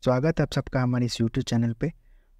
स्वागत है आप सबका हमारे इस यूट्यूब चैनल पे।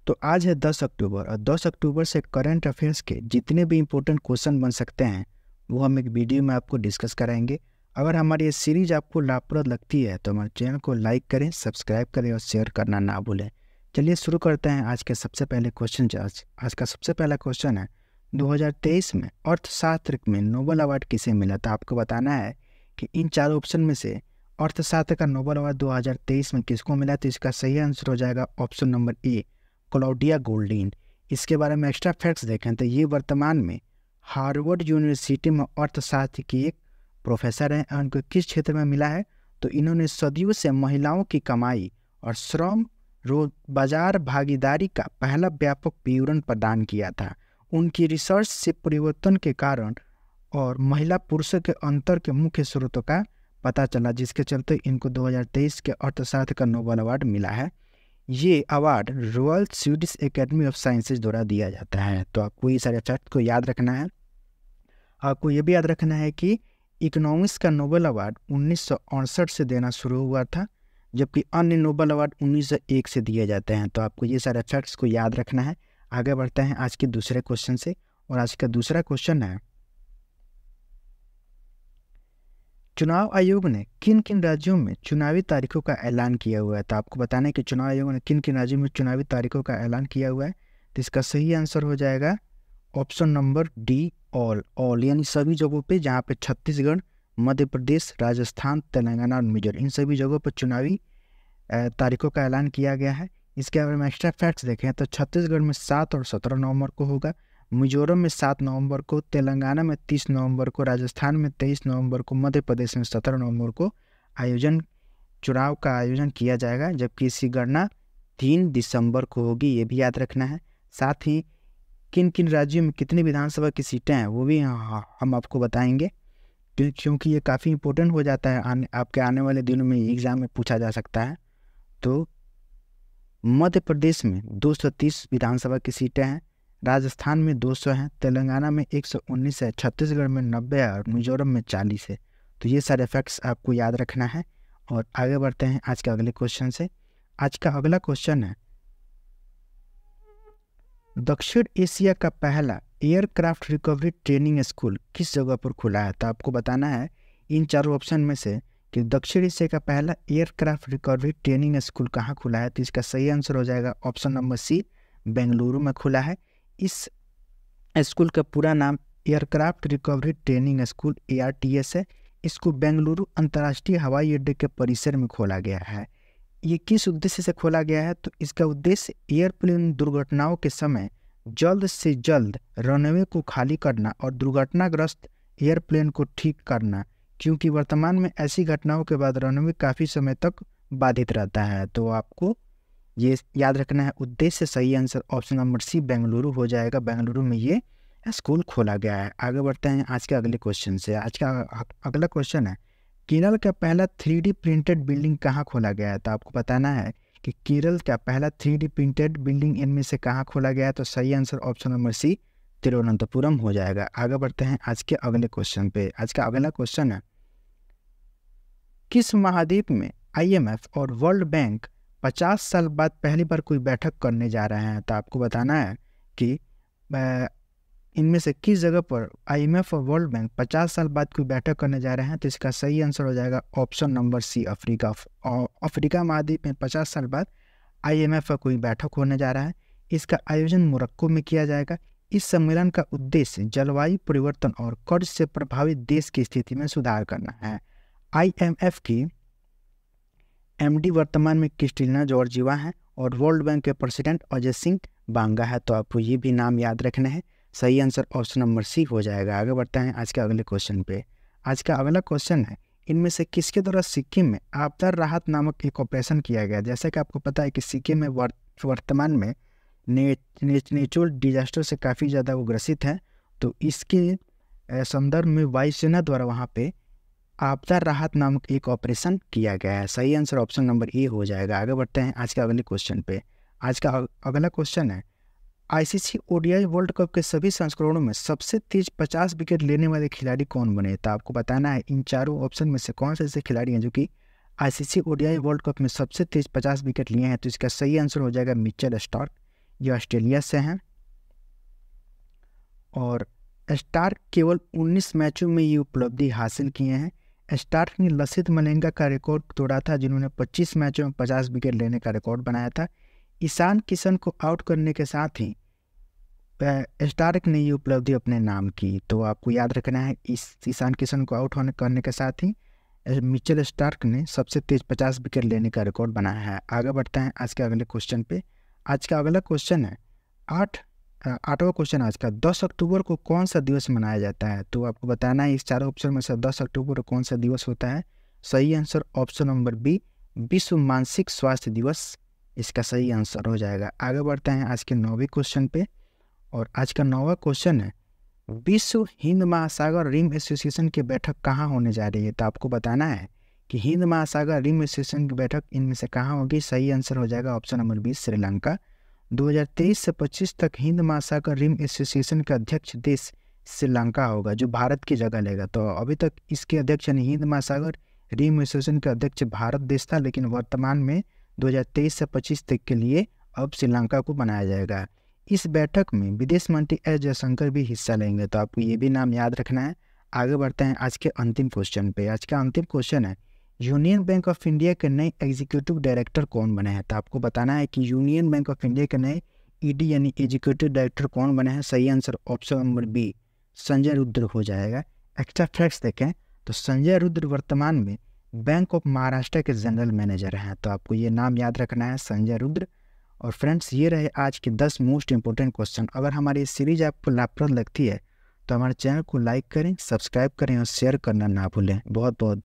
तो आज है 10 अक्टूबर और 10 अक्टूबर से करंट अफेयर्स के जितने भी इम्पोर्टेंट क्वेश्चन बन सकते हैं वो हम एक वीडियो में आपको डिस्कस कराएंगे। अगर हमारी ये सीरीज आपको लाभप्रद लगती है तो हमारे चैनल को लाइक करें, सब्सक्राइब करें और शेयर करना ना भूलें। चलिए शुरू करते हैं आज के सबसे पहले क्वेश्चन से। आज का सबसे पहला क्वेश्चन है 2023 में अर्थशास्त्र में नोबेल अवार्ड किसे मिला था। आपको बताना है कि इन चारों ऑप्शन में से अर्थशास्त्र का नोबेल अवार्ड 2023 में किसको मिला। तो इसका सही आंसर हो जाएगा ऑप्शन नंबर ए, क्लॉडिया गोल्डीन। इसके बारे में एक्स्ट्रा फैक्ट्स देखें तो ये वर्तमान में हार्वर्ड यूनिवर्सिटी में अर्थशास्त्र की एक प्रोफेसर हैं। उनको किस क्षेत्र में मिला है तो इन्होंने सदियों से महिलाओं की कमाई और श्रम बाजार भागीदारी का पहला व्यापक विवरण प्रदान किया था। उनकी रिसर्च से परिवर्तन के कारण और महिला पुरुषों के अंतर के मुख्य स्रोतों का पता चला, जिसके चलते इनको 2023 के अर्थशास्त्र का नोबेल अवार्ड मिला है। ये award royal Swedish academy of sciences द्वारा दिया जाता है। तो आपको ये सारे फैक्ट को याद रखना है। आपको ये भी याद रखना है कि इकोनॉमिक्स का नोबेल अवार्ड 1968 से देना शुरू हुआ था, जबकि अन्य नोबेल अवार्ड 1901 से दिए जाते हैं। तो आपको ये सारे फैक्ट्स को याद रखना है। आगे बढ़ते हैं आज के दूसरे क्वेश्चन से, और आज का दूसरा क्वेश्चन है चुनाव आयोग ने किन किन राज्यों में चुनावी तारीखों का ऐलान किया हुआ है। तो आपको बताना है कि चुनाव आयोग ने किन किन राज्यों में चुनावी तारीखों का ऐलान किया हुआ है। तो इसका सही आंसर हो जाएगा ऑप्शन नंबर डी, ऑल यानी सभी जगहों पे जहाँ पे छत्तीसगढ़, मध्य प्रदेश, राजस्थान, तेलंगाना और मिजोरम, इन सभी जगहों पर चुनावी तारीखों का ऐलान किया गया है। इसके बारे में एक्स्ट्रा फैक्ट्स देखें तो छत्तीसगढ़ में 7 और 17 नवंबर को होगा, मिजोरम में 7 नवंबर को, तेलंगाना में 30 नवंबर को, राजस्थान में 23 नवंबर को, मध्य प्रदेश में 17 नवंबर को चुनाव का आयोजन किया जाएगा, जबकि इसकी गणना 3 दिसंबर को होगी। ये भी याद रखना है। साथ ही किन किन राज्यों में कितनी विधानसभा की सीटें हैं वो भी हम आपको बताएंगे, क्योंकि ये काफ़ी इंपॉर्टेंट हो जाता है। आपके आने वाले दिनों में एग्जाम में पूछा जा सकता है। तो मध्य प्रदेश में 230 विधानसभा की सीटें हैं, राजस्थान में 200 हैं, तेलंगाना में 119 है, छत्तीसगढ़ में 90 है और मिजोरम में 40 है। तो ये सारे फैक्ट्स आपको याद रखना है। और आगे बढ़ते हैं आज के अगले क्वेश्चन से। आज का अगला क्वेश्चन है दक्षिण एशिया का पहला एयरक्राफ्ट रिकवरी ट्रेनिंग स्कूल किस जगह पर खुला है। तो आपको बताना है इन चारों ऑप्शन में से कि दक्षिण एशिया का पहला एयरक्राफ्ट रिकवरी ट्रेनिंग स्कूल कहाँ खुला है। तो इसका सही आंसर हो जाएगा ऑप्शन नंबर सी, बेंगलुरु में खुला है। इस स्कूल का पूरा नाम aircraft recovery training school ARTS है। इसको बेंगलुरु अंतर्राष्ट्रीय हवाई अड्डे के परिसर में खोला गया है। ये किस उद्देश्य से खोला गया है तो इसका उद्देश्य एयरप्लेन दुर्घटनाओं के समय जल्द से जल्द रनवे को खाली करना और दुर्घटनाग्रस्त एयरप्लेन को ठीक करना, क्योंकि वर्तमान में ऐसी घटनाओं के बाद रनवे काफ़ी समय तक बाधित रहता है। तो आपको ये याद रखना है उद्देश्य। सही answer option number C, Bengaluru हो जाएगा। बेंगलुरु में ये स्कूल खोला गया है। आगे बढ़ते हैं आज के अगले क्वेश्चन से। आज का अगला क्वेश्चन है केरल का पहला 3D प्रिंटेड बिल्डिंग कहाँ खोला गया है। तो आपको बताना है कि केरल का पहला 3D प्रिंटेड बिल्डिंग इनमें से कहाँ खोला गया है। तो सही answer option number C, Thiruvananthapuram हो जाएगा। आगे बढ़ते हैं आज के अगले क्वेश्चन पे। आज का अगला क्वेश्चन है किस महाद्वीप में IMF और वर्ल्ड बैंक 50 साल बाद पहली बार कोई बैठक करने जा रहे हैं। तो आपको बताना है कि इनमें से किस जगह पर IMF और वर्ल्ड बैंक 50 साल बाद कोई बैठक करने जा रहे हैं। तो इसका सही आंसर हो जाएगा option number C, Africa. Africa महाद्वीप में 50 साल बाद IMF का कोई बैठक होने जा रहा है। इसका आयोजन मोरक्को में किया जाएगा। इस सम्मेलन का उद्देश्य जलवायु परिवर्तन और कर्ज से प्रभावित देश की स्थिति में सुधार करना है। IMF की MD वर्तमान में क्रिस्टिना जॉर्जिवा है और वर्ल्ड बैंक के प्रेसिडेंट अजय सिंह बांगा है। तो आपको ये भी नाम याद रखने हैं। सही आंसर ऑप्शन नंबर सी हो जाएगा। आगे बढ़ते हैं आज के अगले क्वेश्चन पे। आज का अगला क्वेश्चन है इनमें से किसके द्वारा सिक्किम में आपदा राहत नामक एक ऑपरेशन किया गया। जैसा कि आपको पता है कि सिक्किम में वर्तमान में नेचुरल डिजास्टर से काफ़ी ज़्यादा वो ग्रसित है। तो इसके संदर्भ में वायुसेना द्वारा वहाँ पे आपदा राहत नामक एक ऑपरेशन किया गया है। सही आंसर ऑप्शन नंबर ए हो जाएगा। आगे बढ़ते हैं आज के अगले क्वेश्चन पे। आज का अगला क्वेश्चन है ICC ODI वर्ल्ड कप के सभी संस्करणों में सबसे तेज 50 विकेट लेने वाले खिलाड़ी कौन बने। तो आपको बताना है इन चारों ऑप्शन में से कौन से ऐसे खिलाड़ी हैं जो कि आईसीसी ओडीआई वर्ल्ड कप में सबसे तेज 50 विकेट लिए हैं, तो इसका सही आंसर हो जाएगा मिचेल स्टार्क, ये ऑस्ट्रेलिया से हैं। और स्टार्क केवल 19 मैचों में ये उपलब्धि हासिल किए हैं। स्टार्क ने लसित मलिंगा का रिकॉर्ड तोड़ा था, जिन्होंने 25 मैचों में 50 विकेट लेने का रिकॉर्ड बनाया था। ईशान किशन को आउट करने के साथ ही स्टार्क ने ये उपलब्धि अपने नाम की। तो आपको याद रखना है, इस ईशान किशन को आउट करने के साथ ही मिचेल स्टार्क ने सबसे तेज 50 विकेट लेने का रिकॉर्ड बनाया है। आगे बढ़ते हैं आज के अगले क्वेश्चन पे। आज का अगला क्वेश्चन है आठवां क्वेश्चन आज का, 10 अक्टूबर को कौन सा दिवस मनाया जाता है? तो आपको बताना है इस चारों ऑप्शन में से 10 अक्टूबर को कौन सा दिवस होता है। सही आंसर ऑप्शन नंबर बी, विश्व मानसिक स्वास्थ्य दिवस इसका सही आंसर हो जाएगा। आगे बढ़ते हैं आज के 9वें क्वेश्चन पे। और आज का 9वां क्वेश्चन है, विश्व हिंद महासागर रिम एसोसिएशन की बैठक कहाँ होने जा रही है? तो आपको बताना है कि हिंद महासागर रिम एसोसिएशन की बैठक इनमें से कहाँ होगी। सही आंसर हो जाएगा ऑप्शन नंबर बी, श्रीलंका। 2023 से 25 तक हिंद महासागर रिम एसोसिएशन का अध्यक्ष देश श्रीलंका होगा, जो भारत की जगह लेगा। तो अभी तक इसके अध्यक्ष यानी हिंद महासागर रिम एसोसिएशन का अध्यक्ष भारत देश था, लेकिन वर्तमान में 2023 से 25 तक के लिए अब श्रीलंका को बनाया जाएगा। इस बैठक में विदेश मंत्री एस जयशंकर भी हिस्सा लेंगे, तो आपको ये भी नाम याद रखना है। आगे बढ़ते हैं आज के अंतिम क्वेश्चन पे। आज का अंतिम क्वेश्चन है, यूनियन बैंक ऑफ इंडिया के नए एग्जीक्यूटिव डायरेक्टर कौन बने हैं? तो आपको बताना है कि यूनियन बैंक ऑफ इंडिया के नए ईडी यानी एग्जीक्यूटिव डायरेक्टर कौन बने हैं। सही answer option number B, Sanjay Rudra हो जाएगा। एक्स्ट्रा फैक्ट्स देखें तो संजय रुद्र वर्तमान में बैंक ऑफ महाराष्ट्र के जनरल मैनेजर हैं, तो आपको ये नाम याद रखना है, संजय रुद्र। और फ्रेंड्स, ये रहे आज के 10 मोस्ट इंपॉर्टेंट क्वेश्चन। अगर हमारी सीरीज आपको लाभप्रद लगती है तो हमारे चैनल को लाइक करें, सब्सक्राइब करें और शेयर करना ना भूलें। बहुत बहुत